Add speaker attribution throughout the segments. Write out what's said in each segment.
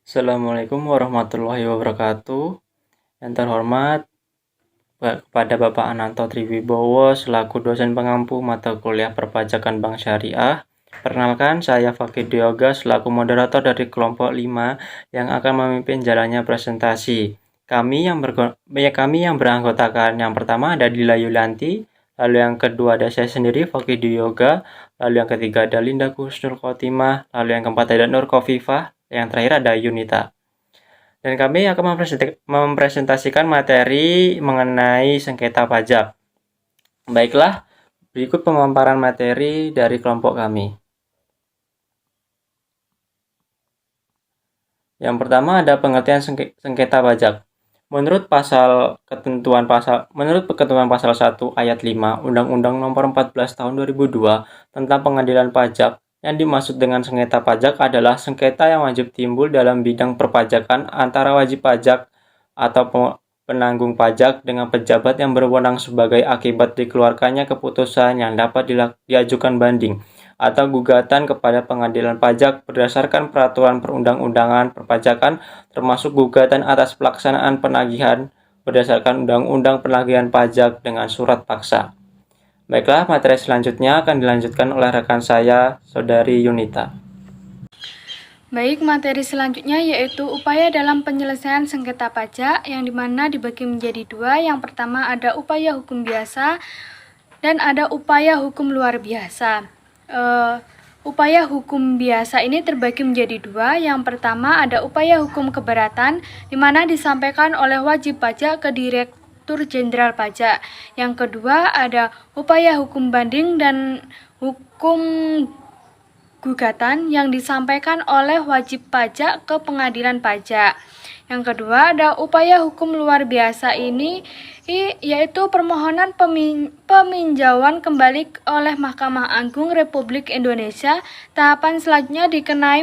Speaker 1: Assalamualaikum warahmatullahi wabarakatuh. Yang terhormat kepada Bapak Ananto Triwibowo selaku dosen pengampu mata kuliah perpajakan Bank Syariah. Perkenalkan, saya Fakih Dioga selaku moderator dari kelompok 5 yang akan memimpin jalannya presentasi. Kami yang beranggotakan yang pertama ada Dila Yulianti, lalu yang kedua ada saya sendiri Fakih Dioga, lalu yang ketiga ada Linda Kusnul Khotimah, lalu yang keempat ada Nur Khofifah, yang terakhir ada Yunita. Dan kami akan mempresentasikan materi mengenai sengketa pajak. Baiklah, berikut pemaparan materi dari kelompok kami. Yang pertama ada pengertian sengketa pajak. Menurut ketentuan pasal 1 ayat 5 Undang-Undang Nomor 14 Tahun 2002 tentang Pengadilan Pajak, yang dimaksud dengan sengketa pajak adalah sengketa yang wajib timbul dalam bidang perpajakan antara wajib pajak atau penanggung pajak dengan pejabat yang berwenang sebagai akibat dikeluarkannya keputusan yang dapat diajukan banding atau gugatan kepada pengadilan pajak berdasarkan peraturan perundang-undangan perpajakan, termasuk gugatan atas pelaksanaan penagihan berdasarkan Undang-Undang Penagihan Pajak dengan surat paksa. Baiklah, materi selanjutnya akan dilanjutkan oleh rekan saya, Saudari Yunita.
Speaker 2: Baik, materi selanjutnya yaitu upaya dalam penyelesaian sengketa pajak yang dimana dibagi menjadi dua. Yang pertama ada upaya hukum biasa dan ada upaya hukum luar biasa. Upaya hukum biasa ini terbagi menjadi dua. Yang pertama ada upaya hukum keberatan, di mana disampaikan oleh wajib pajak ke Direktur Jenderal Pajak. Yang kedua ada upaya hukum banding dan hukum gugatan yang disampaikan oleh wajib pajak ke pengadilan pajak. Yang kedua ada upaya hukum luar biasa ini yaitu permohonan peminjauan kembali oleh Mahkamah Agung Republik Indonesia. Tahapan selanjutnya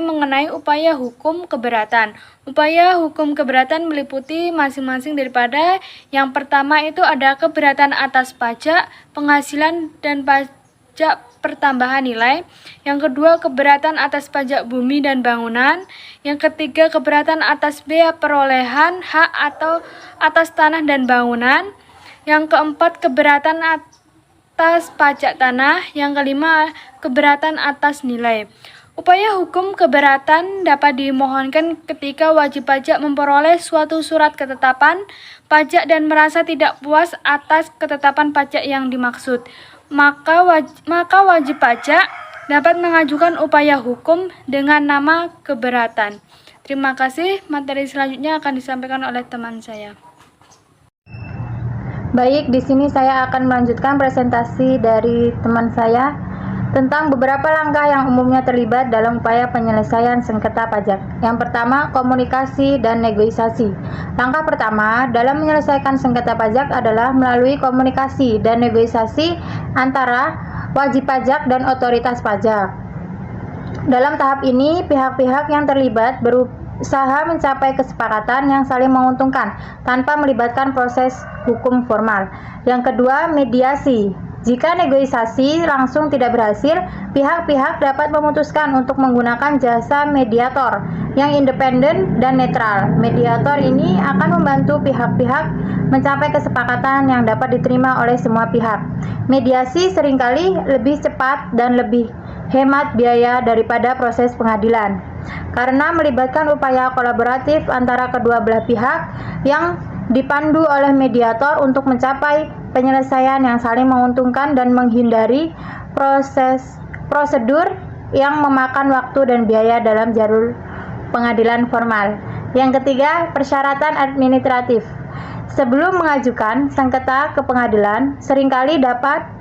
Speaker 2: mengenai upaya hukum keberatan. Upaya hukum keberatan meliputi masing-masing daripada yang pertama itu ada keberatan atas pajak, penghasilan dan pajak pertambahan nilai. Yang kedua keberatan atas pajak bumi dan bangunan. Yang ketiga keberatan atas bea perolehan hak atau atas tanah dan bangunan. Yang keempat keberatan atas pajak tanah. Yang kelima keberatan atas nilai. Upaya hukum keberatan dapat dimohonkan ketika wajib pajak memperoleh suatu surat ketetapan pajak dan merasa tidak puas atas ketetapan pajak yang dimaksud. Maka wajib pajak dapat mengajukan upaya hukum dengan nama keberatan. Terima kasih. Materi selanjutnya akan disampaikan oleh teman saya.
Speaker 3: Baik, di sini saya akan melanjutkan presentasi dari teman saya tentang beberapa langkah yang umumnya terlibat dalam upaya penyelesaian sengketa pajak. Yang pertama, komunikasi dan negosiasi. Langkah pertama dalam menyelesaikan sengketa pajak adalah melalui komunikasi dan negosiasi antara wajib pajak dan otoritas pajak. Dalam tahap ini, pihak-pihak yang terlibat berusaha mencapai kesepakatan yang saling menguntungkan tanpa melibatkan proses hukum formal. Yang kedua, mediasi. Jika negosiasi langsung tidak berhasil, pihak-pihak dapat memutuskan untuk menggunakan jasa mediator yang independen dan netral. Mediator ini akan membantu pihak-pihak mencapai kesepakatan yang dapat diterima oleh semua pihak. Mediasi seringkali lebih cepat dan lebih hemat biaya daripada proses pengadilan, karena melibatkan upaya kolaboratif antara kedua belah pihak yang dipandu oleh mediator untuk mencapai penyelesaian yang saling menguntungkan dan menghindari prosedur yang memakan waktu dan biaya dalam jalur pengadilan formal. Yang ketiga, persyaratan administratif. Sebelum mengajukan sengketa ke pengadilan, seringkali dapat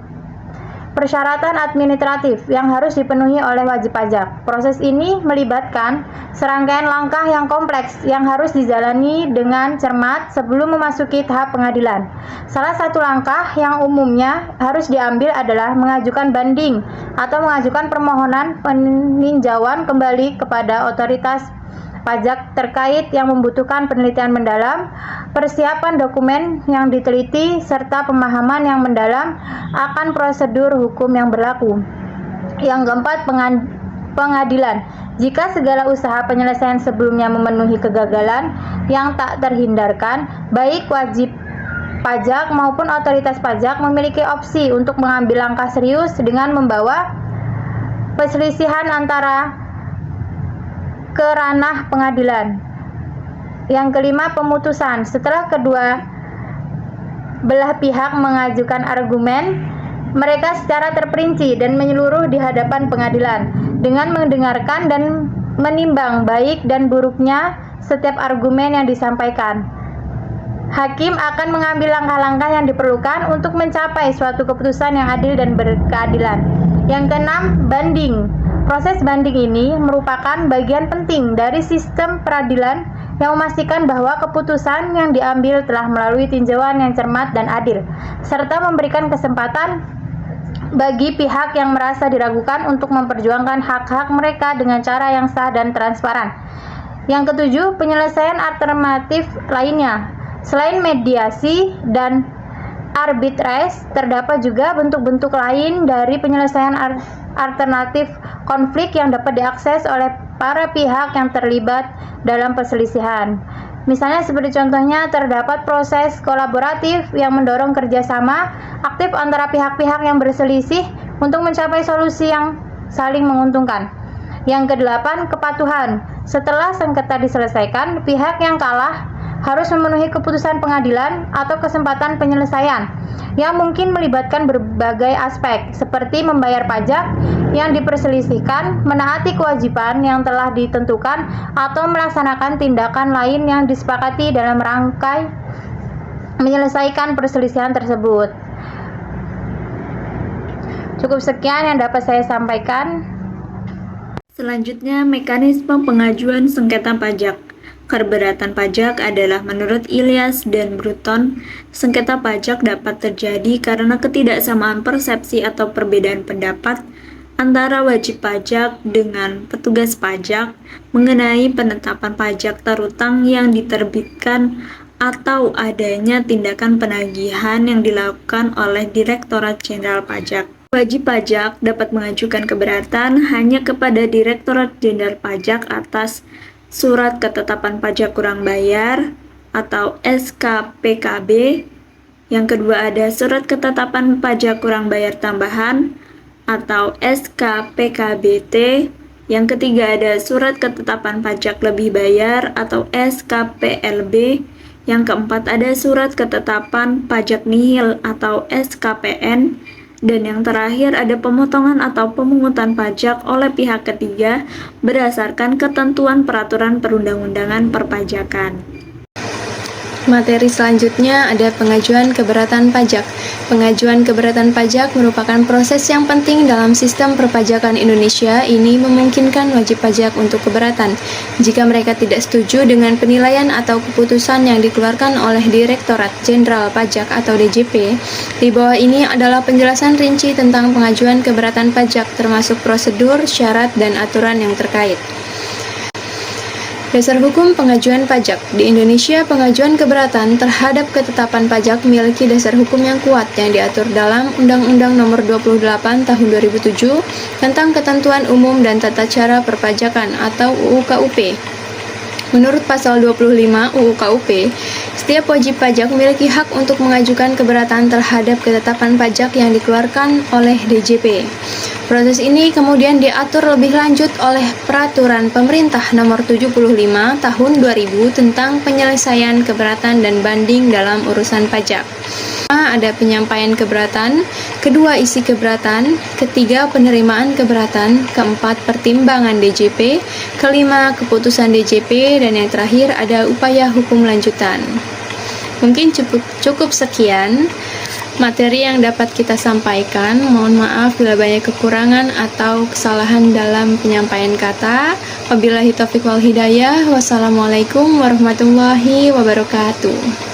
Speaker 3: persyaratan administratif yang harus dipenuhi oleh wajib pajak. Proses ini melibatkan serangkaian langkah yang kompleks yang harus dijalani dengan cermat sebelum memasuki tahap pengadilan. Salah satu langkah yang umumnya harus diambil adalah mengajukan banding atau mengajukan permohonan peninjauan kembali kepada otoritas pajak terkait yang membutuhkan penelitian mendalam, persiapan dokumen yang diteliti, serta pemahaman yang mendalam akan prosedur hukum yang berlaku. Yang keempat, pengadilan. Jika segala usaha penyelesaian sebelumnya memenuhi kegagalan yang tak terhindarkan, baik wajib pajak maupun otoritas pajak memiliki opsi untuk mengambil langkah serius dengan membawa perselisihan antara ke ranah pengadilan. Yang kelima, pemutusan. Setelah kedua belah pihak mengajukan argumen, mereka secara terperinci dan menyeluruh di hadapan pengadilan dengan mendengarkan dan menimbang baik dan buruknya setiap argumen yang disampaikan. Hakim akan mengambil langkah-langkah yang diperlukan untuk mencapai suatu keputusan yang adil dan berkeadilan. Yang keenam, banding. Proses banding ini merupakan bagian penting dari sistem peradilan yang memastikan bahwa keputusan yang diambil telah melalui tinjauan yang cermat dan adil, serta memberikan kesempatan bagi pihak yang merasa diragukan untuk memperjuangkan hak-hak mereka dengan cara yang sah dan transparan. Yang ketujuh, penyelesaian alternatif lainnya. Selain mediasi dan arbitrase, terdapat juga bentuk-bentuk lain dari penyelesaian alternatif konflik yang dapat diakses oleh para pihak yang terlibat dalam perselisihan. Misalnya seperti contohnya terdapat proses kolaboratif yang mendorong kerjasama aktif antara pihak-pihak yang berselisih untuk mencapai solusi yang saling menguntungkan. Yang kedelapan, kepatuhan. Setelah sengketa diselesaikan, pihak yang kalah harus memenuhi keputusan pengadilan atau kesempatan penyelesaian yang mungkin melibatkan berbagai aspek seperti membayar pajak yang diperselisihkan, menaati kewajiban yang telah ditentukan, atau melaksanakan tindakan lain yang disepakati dalam rangkai menyelesaikan perselisihan tersebut. Cukup sekian yang dapat saya sampaikan.
Speaker 4: Selanjutnya, mekanisme pengajuan sengketa pajak. Keberatan pajak adalah menurut Ilyas dan Bruton, sengketa pajak dapat terjadi karena ketidaksamaan persepsi atau perbedaan pendapat antara wajib pajak dengan petugas pajak mengenai penetapan pajak terutang yang diterbitkan atau adanya tindakan penagihan yang dilakukan oleh Direktorat Jenderal Pajak. Wajib pajak dapat mengajukan keberatan hanya kepada Direktorat Jenderal Pajak atas Surat Ketetapan Pajak Kurang Bayar atau SKPKB. Yang kedua ada Surat Ketetapan Pajak Kurang Bayar Tambahan atau SKPKBT. Yang ketiga ada Surat Ketetapan Pajak Lebih Bayar atau SKPLB. Yang keempat ada Surat Ketetapan Pajak Nihil atau SKPN. Dan yang terakhir ada pemotongan atau pemungutan pajak oleh pihak ketiga berdasarkan ketentuan peraturan perundang-undangan perpajakan.
Speaker 5: Materi selanjutnya ada pengajuan keberatan pajak. Pengajuan keberatan pajak merupakan proses yang penting dalam sistem perpajakan Indonesia. Ini memungkinkan wajib pajak untuk keberatan jika mereka tidak setuju dengan penilaian atau keputusan yang dikeluarkan oleh Direktorat Jenderal Pajak atau DJP. Di bawah ini adalah penjelasan rinci tentang pengajuan keberatan pajak, termasuk prosedur, syarat, dan aturan yang terkait. Dasar hukum pengajuan pajak. Di Indonesia, pengajuan keberatan terhadap ketetapan pajak memiliki dasar hukum yang kuat yang diatur dalam Undang-Undang Nomor 28 Tahun 2007 tentang Ketentuan Umum dan Tata Cara Perpajakan atau UU KUP. Menurut pasal 25 UU KUP, setiap wajib pajak memiliki hak untuk mengajukan keberatan terhadap ketetapan pajak yang dikeluarkan oleh DJP. Proses ini kemudian diatur lebih lanjut oleh Peraturan Pemerintah Nomor 75 Tahun 2000 tentang penyelesaian keberatan dan banding dalam urusan pajak. Ada penyampaian keberatan, kedua isi keberatan, ketiga penerimaan keberatan, keempat pertimbangan DJP, kelima keputusan DJP, dan yang terakhir ada upaya hukum lanjutan. Mungkin cukup sekian materi yang dapat kita sampaikan. Mohon maaf bila banyak kekurangan atau kesalahan dalam penyampaian kata. Wabillahi taufiq wal hidayah. Wassalamualaikum warahmatullahi wabarakatuh.